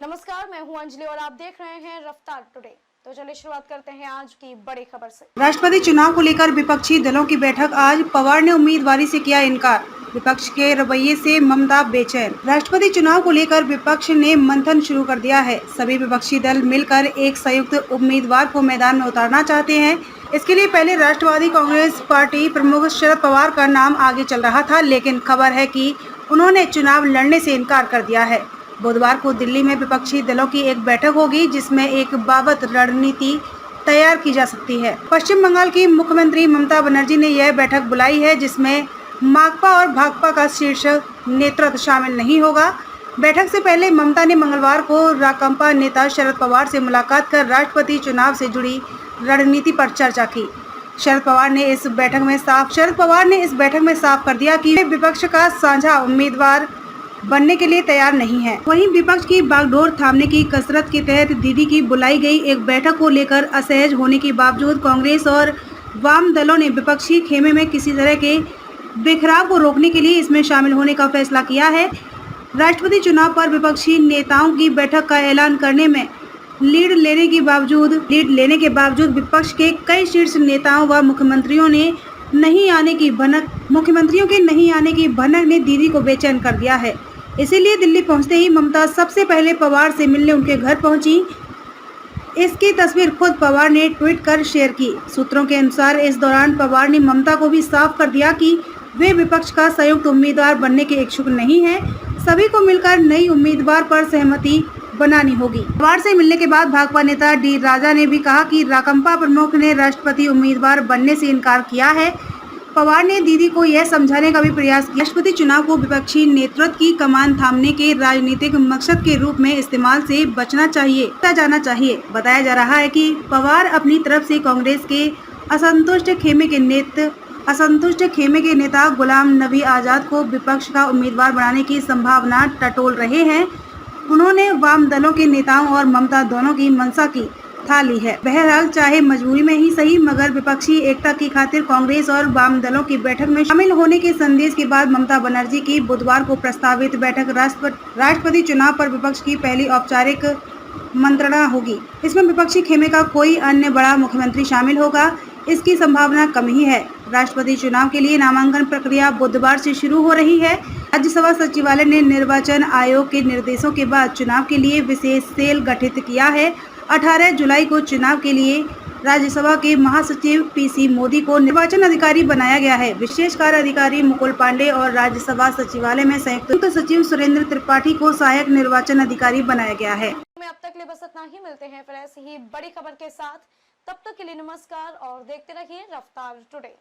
नमस्कार, मैं हूं अंजलि और आप देख रहे हैं रफ्तार टुडे। तो चलिए शुरुआत करते हैं आज की बड़ी खबर से। राष्ट्रपति चुनाव को लेकर विपक्षी दलों की बैठक आज। पवार ने उम्मीदवारी से किया इनकार। विपक्ष के रवैये से ममता बेचैन। राष्ट्रपति चुनाव को लेकर विपक्ष ने मंथन शुरू कर दिया है। सभी विपक्षी दल मिलकर एक संयुक्त उम्मीदवार को मैदान में उतारना चाहते हैं। इसके लिए पहले राष्ट्रवादी कांग्रेस पार्टी प्रमुख शरद पवार का नाम आगे चल रहा था, लेकिन खबर है कि उन्होंने चुनाव लड़ने से इनकार कर दिया है। बुधवार को दिल्ली में विपक्षी दलों की एक बैठक होगी, जिसमें एक बाबत रणनीति तैयार की जा सकती है। पश्चिम बंगाल की मुख्यमंत्री ममता बनर्जी ने यह बैठक बुलाई है, जिसमें माकपा और भाकपा का शीर्ष नेतृत्व शामिल नहीं होगा। बैठक से पहले ममता ने मंगलवार को राकांपा नेता शरद पवार से मुलाकात कर राष्ट्रपति चुनाव से जुड़ी रणनीति पर चर्चा की। शरद पवार ने इस बैठक में साफ कर दिया कि वे विपक्ष का साझा उम्मीदवार बनने के लिए तैयार नहीं है। वहीं विपक्ष की बागडोर थामने की कसरत के तहत दीदी की बुलाई गई एक बैठक को लेकर असहज होने के बावजूद कांग्रेस और वाम दलों ने विपक्षी खेमे में किसी तरह के बिखराव को रोकने के लिए इसमें शामिल होने का फैसला किया है। राष्ट्रपति चुनाव पर विपक्षी नेताओं की बैठक का ऐलान करने में लीड लेने के बावजूद विपक्ष के कई शीर्ष नेताओं व मुख्यमंत्रियों के नहीं आने की भनक ने दीदी को बेचैन कर दिया है। इसीलिए दिल्ली पहुंचते ही ममता सबसे पहले पवार से मिलने उनके घर पहुंची। इसकी तस्वीर खुद पवार ने ट्वीट कर शेयर की। सूत्रों के अनुसार इस दौरान पवार ने ममता को भी साफ कर दिया कि वे विपक्ष का संयुक्त उम्मीदवार बनने के इच्छुक नहीं हैं। सभी को मिलकर नई उम्मीदवार पर सहमति बनानी होगी। पवार से मिलने के बाद भाकपा नेता डी राजा ने भी कहा कि राकांपा प्रमुख ने राष्ट्रपति उम्मीदवार बनने से इनकार किया है। पवार ने दीदी को यह समझाने का भी प्रयास किया। राष्ट्रपति चुनाव को विपक्षी नेतृत्व की कमान थामने के राजनीतिक मकसद के रूप में इस्तेमाल से बचना जाना चाहिए। बताया जा रहा है कि पवार अपनी तरफ से कांग्रेस के असंतुष्ट खेमे के नेता गुलाम नबी आजाद को विपक्ष का उम्मीदवार बनाने की संभावना टटोल रहे हैं। उन्होंने वाम दलों के नेताओं और ममता दोनों की मंशा की था ली है। बहरहाल चाहे मजबूरी में ही सही, मगर विपक्षी एकता की खातिर कांग्रेस और वाम दलों की बैठक में शामिल होने के संदेश के बाद ममता बनर्जी की बुधवार को प्रस्तावित बैठक राष्ट्रपति चुनाव पर विपक्ष की पहली औपचारिक मंत्रणा होगी। इसमें विपक्षी खेमे का कोई अन्य बड़ा मुख्यमंत्री शामिल होगा, इसकी संभावना कम ही है। राष्ट्रपति चुनाव के लिए नामांकन प्रक्रिया बुधवार से शुरू हो रही है। राज्यसभा सचिवालय ने निर्वाचन आयोग के निर्देशों के बाद चुनाव के लिए विशेष सेल गठित किया है। 18 जुलाई को चुनाव के लिए राज्यसभा के महासचिव पीसी मोदी को निर्वाचन अधिकारी बनाया गया है। विशेष कार्य अधिकारी मुकुल पांडे और राज्यसभा सचिवालय में संयुक्त सचिव सुरेंद्र त्रिपाठी को सहायक निर्वाचन अधिकारी बनाया गया है। अब तक के लिए बस इतना ही। मिलते हैं फिर ऐसी ही बड़ी खबर के साथ। तब तक के लिए नमस्कार और देखते रहिए रफ्तार टुडे।